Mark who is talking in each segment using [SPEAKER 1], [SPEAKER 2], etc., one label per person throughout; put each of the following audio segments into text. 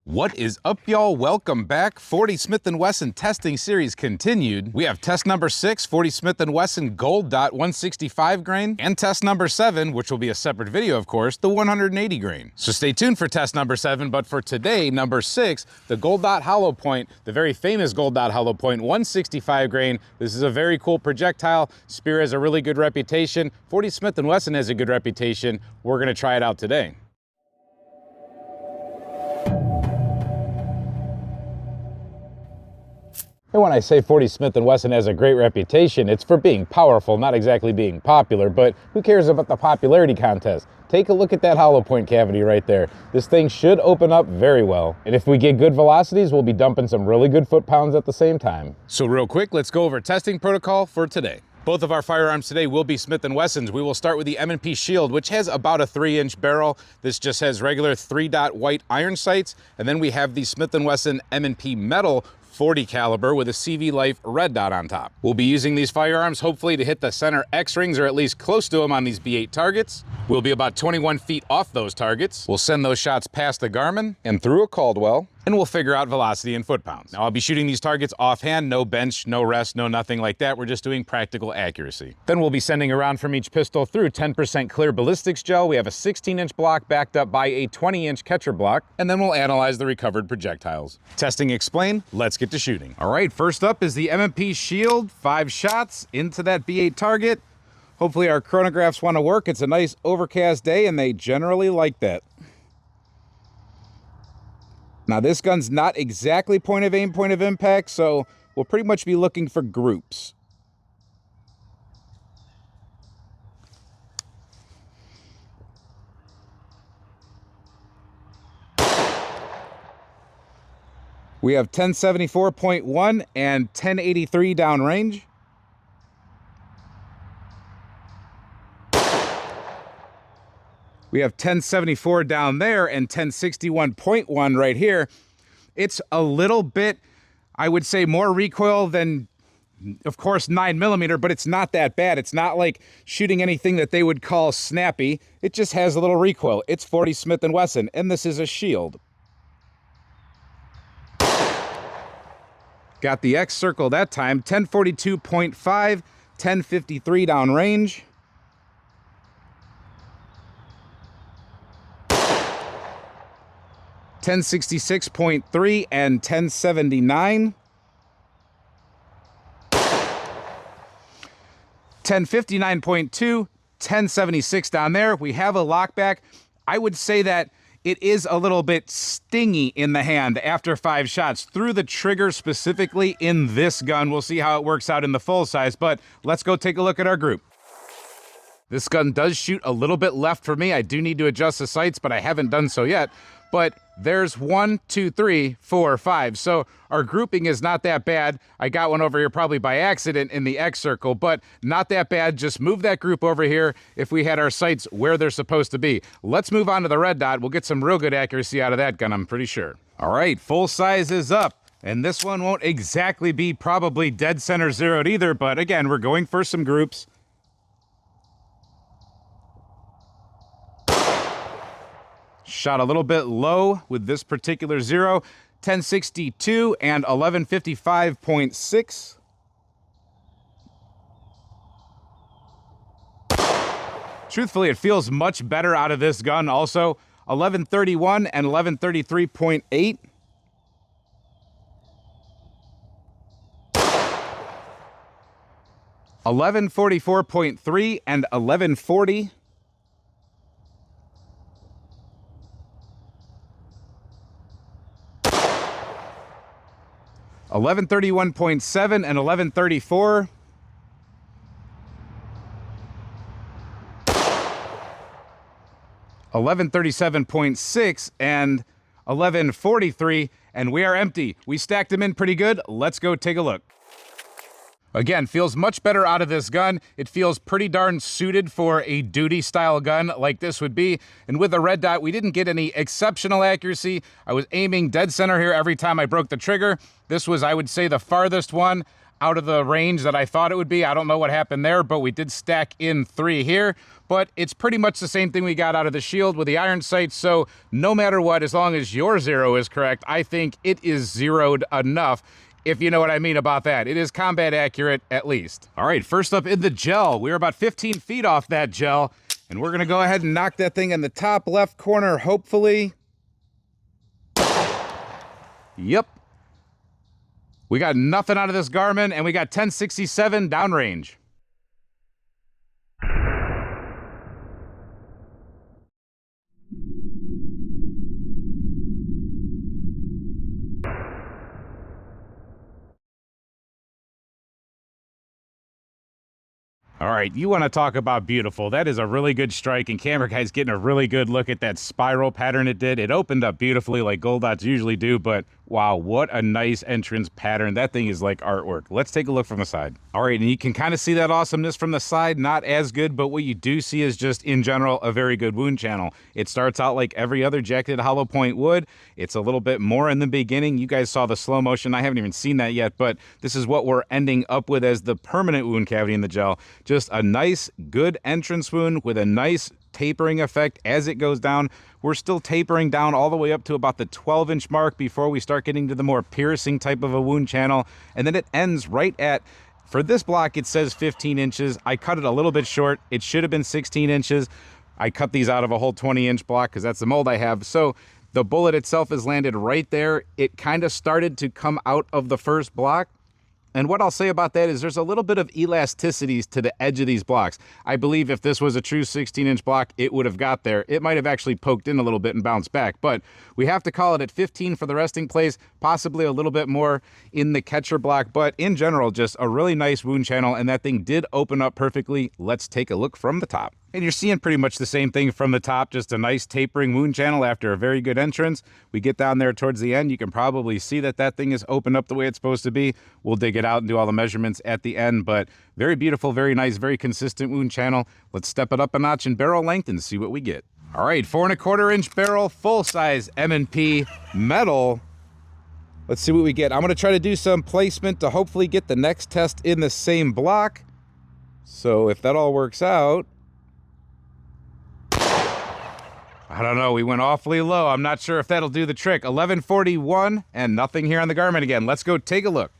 [SPEAKER 1] What is up, y'all? Welcome back. 40 Smith & Wesson testing series continued. We have test number 6, 40 Smith & Wesson Gold Dot 165 grain, and test number 7, which will be a separate video, of course, the 180 grain. So stay tuned for test number 7, but for today, number 6, the Gold Dot Hollow Point, the very famous Gold Dot Hollow Point 165 grain. This is a very cool projectile. Speer has a really good reputation. 40 Smith & Wesson has a good reputation. We're gonna try it out today. And when I say 40 Smith & Wesson has a great reputation, it's for being powerful, not exactly being popular, but who cares about the popularity contest? Take a look at that hollow point cavity right there. This thing should open up very well. And if we get good velocities, we'll be dumping some really good foot-pounds at the same time. So real quick, let's go over testing protocol for today. Both of our firearms today will be Smith & Wessons. We will start with the M&P Shield, which has about a 3-inch barrel. This just has regular 3-dot white iron sights. And then we have the Smith & Wesson M&P Metal 40 caliber with a CV Life red dot on top. We'll be using these firearms hopefully to hit the center X rings or at least close to them on these B8 targets. We'll be about 21 feet off those targets. We'll send those shots past the Garmin and through a Caldwell, and we'll figure out velocity in foot-pounds. Now I'll be shooting these targets offhand, no bench, no rest, no nothing like that. We're just doing practical accuracy. Then we'll be sending a round from each pistol through 10% clear ballistics gel. We have a 16-inch block backed up by a 20-inch catcher block, and then we'll analyze the recovered projectiles. Testing explained, let's get to shooting. All right, first up is the M&P Shield, 5 shots into that B8 target. Hopefully our chronographs want to work. It's a nice overcast day and they generally like that. Now this gun's not exactly point of aim, point of impact, so we'll pretty much be looking for groups. We have 1074.1 and 1083 downrange. We have 1074 down there and 1061.1 right here. It's a little bit, I would say, more recoil than, of course, 9mm, but it's not that bad. It's not like shooting anything that they would call snappy. It just has a little recoil. It's 40 Smith & Wesson, and this is a Shield. Got the X circle that time, 1042.5, 1053 downrange. 1066.3 and 1079. 1059.2, 1076 down there. We have a lockback. I would say that it is a little bit stingy in the hand after 5 shots through the trigger, specifically in this gun. We'll see how it works out in the full size, but let's go take a look at our group. This gun does shoot a little bit left for me. I do need to adjust the sights, but I haven't done so yet. But there's 1, 2, 3, 4, 5. So our grouping is not that bad. I got one over here probably by accident in the X circle, but not that bad. Just move that group over here if we had our sights where they're supposed to be. Let's move on to the red dot. We'll get some real good accuracy out of that gun, I'm pretty sure. All right, full size is up. And this one won't exactly be probably dead center zeroed either, but again, we're going for some groups. Shot a little bit low with this particular zero, 1062 and 1155.6. Truthfully, it feels much better out of this gun also. 1131 and 1133.8. 1144.3 and 1140. 1131.7 and 1134. 1137.6 and 1143, and we are empty. We stacked them in pretty good. Let's go take a look. Again, feels much better out of this gun. It feels pretty darn suited for a duty style gun like this would be. And with the red dot, we didn't get any exceptional accuracy. I was aiming dead center here every time I broke the trigger. This was, I would say, the farthest one out of the range that I thought it would be. I don't know what happened there, but we did stack in 3 here. But it's pretty much the same thing we got out of the Shield with the iron sights. So no matter what, as long as your 0 is correct, I think it is zeroed enough, if you know what I mean about that. It is combat accurate, at least. All right, first up in the gel. We're about 15 feet off that gel, and we're gonna go ahead and knock that thing in the top left corner, hopefully. Yep. We got nothing out of this Garmin, and we got 1067 downrange. All right, you want to talk about beautiful. That is a really good strike, and camera guy's getting a really good look at that spiral pattern it did. It opened up beautifully like Gold Dots usually do, but wow, what a nice entrance pattern. That thing is like artwork. Let's take a look from the side. All right, and you can kind of see that awesomeness from the side. Not as good, but what you do see is just, in general, a very good wound channel. It starts out like every other jacketed hollow point would. It's a little bit more in the beginning. You guys saw the slow motion. I haven't even seen that yet, but this is what we're ending up with as the permanent wound cavity in the gel. Just a nice, good entrance wound with a nice tapering effect as it goes down. We're still tapering down all the way up to about the 12-inch mark before we start getting to the more piercing type of a wound channel. And then it ends right at, for this block, it says 15 inches. I cut it a little bit short. It should have been 16 inches. I cut these out of a whole 20-inch block because that's the mold I have. So the bullet itself is landed right there. It kind of started to come out of the first block. And what I'll say about that is there's a little bit of elasticities to the edge of these blocks. I believe if this was a true 16-inch block, it would have got there. It might have actually poked in a little bit and bounced back, but we have to call it at 15 for the resting place, possibly a little bit more in the catcher block, but in general, just a really nice wound channel, and that thing did open up perfectly. Let's take a look from the top. And you're seeing pretty much the same thing from the top, just a nice tapering wound channel after a very good entrance. We get down there towards the end, you can probably see that that thing is opened up the way it's supposed to be. We'll dig it out and do all the measurements at the end, but very beautiful, very nice, very consistent wound channel. Let's step it up a notch in barrel length and see what we get. All right, 4 1/4 inch barrel, full size M&P metal. Let's see what we get. I'm gonna try to do some placement to hopefully get the next test in the same block. So if that all works out, I don't know, we went awfully low. I'm not sure if that'll do the trick. 1141 and nothing here on the Garmin again. Let's go take a look.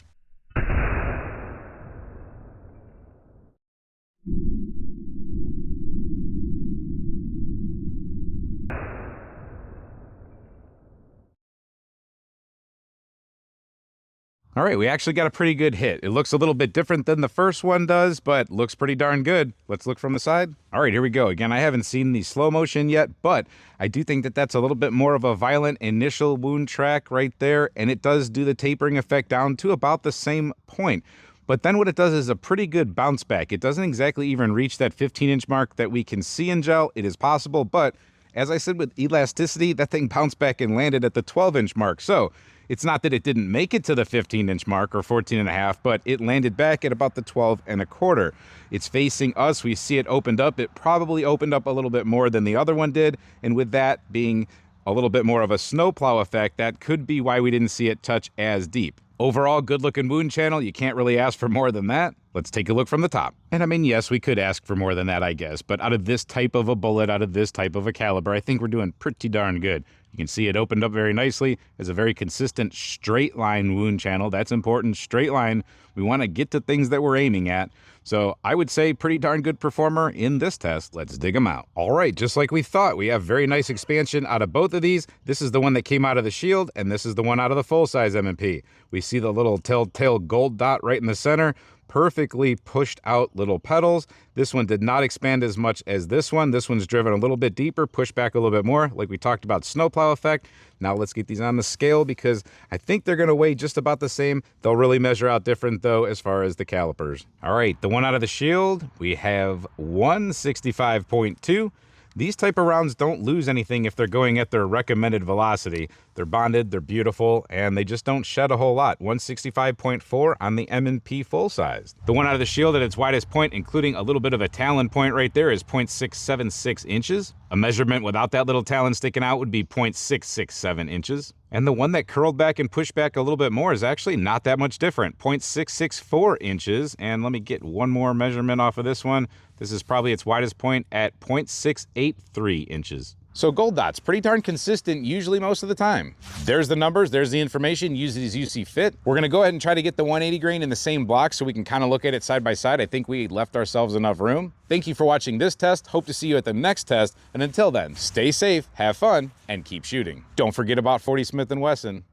[SPEAKER 1] All right, we actually got a pretty good hit. It looks a little bit different than the first one does, but looks pretty darn good. Let's look from the side. All right, here we go. Again, I haven't seen the slow motion yet, but I do think that that's a little bit more of a violent initial wound track right there, and it does do the tapering effect down to about the same point. But then what it does is a pretty good bounce back. It doesn't exactly even reach that 15-inch mark that we can see in gel. It is possible, but as I said with elasticity, that thing bounced back and landed at the 12-inch mark. So it's not that it didn't make it to the 15-inch mark or 14.5, but it landed back at about the 12 1/4. It's facing us. We see it opened up. It probably opened up a little bit more than the other one did. And with that being a little bit more of a snowplow effect, that could be why we didn't see it touch as deep. Overall, good looking wound channel. You can't really ask for more than that. Let's take a look from the top. And I mean, yes, we could ask for more than that, I guess, but out of this type of a bullet, out of this type of a caliber, I think we're doing pretty darn good. You can see it opened up very nicely. It's a very consistent straight line wound channel. That's important, straight line. We want to get to things that we're aiming at. So I would say pretty darn good performer in this test. Let's dig them out. All right, just like we thought, we have very nice expansion out of both of these. This is the one that came out of the Shield, and this is the one out of the full-size M&P. We see the little telltale gold dot right in the center. Perfectly pushed out little petals. This one did not expand as much as this one. This one's driven a little bit deeper, pushed back a little bit more, like we talked about snowplow effect. Now let's get these on the scale because I think they're gonna weigh just about the same. They'll really measure out different though as far as the calipers. All right, the one out of the Shield, we have 165.2. These type of rounds don't lose anything if they're going at their recommended velocity. They're bonded, they're beautiful, and they just don't shed a whole lot. 165.4 on the M&P full-size. The one out of the Shield at its widest point, including a little bit of a talon point right there, is 0.676 inches. A measurement without that little talon sticking out would be 0.667 inches. And the one that curled back and pushed back a little bit more is actually not that much different, 0.664 inches. And let me get one more measurement off of this one. This is probably its widest point at 0.683 inches. So Gold Dot's pretty darn consistent, usually most of the time. There's the numbers, there's the information, use it as you see fit. We're gonna go ahead and try to get the 180 grain in the same block so we can kind of look at it side by side. I think we left ourselves enough room. Thank you for watching this test. Hope to see you at the next test. And until then, stay safe, have fun, and keep shooting. Don't forget about 40 Smith & Wesson.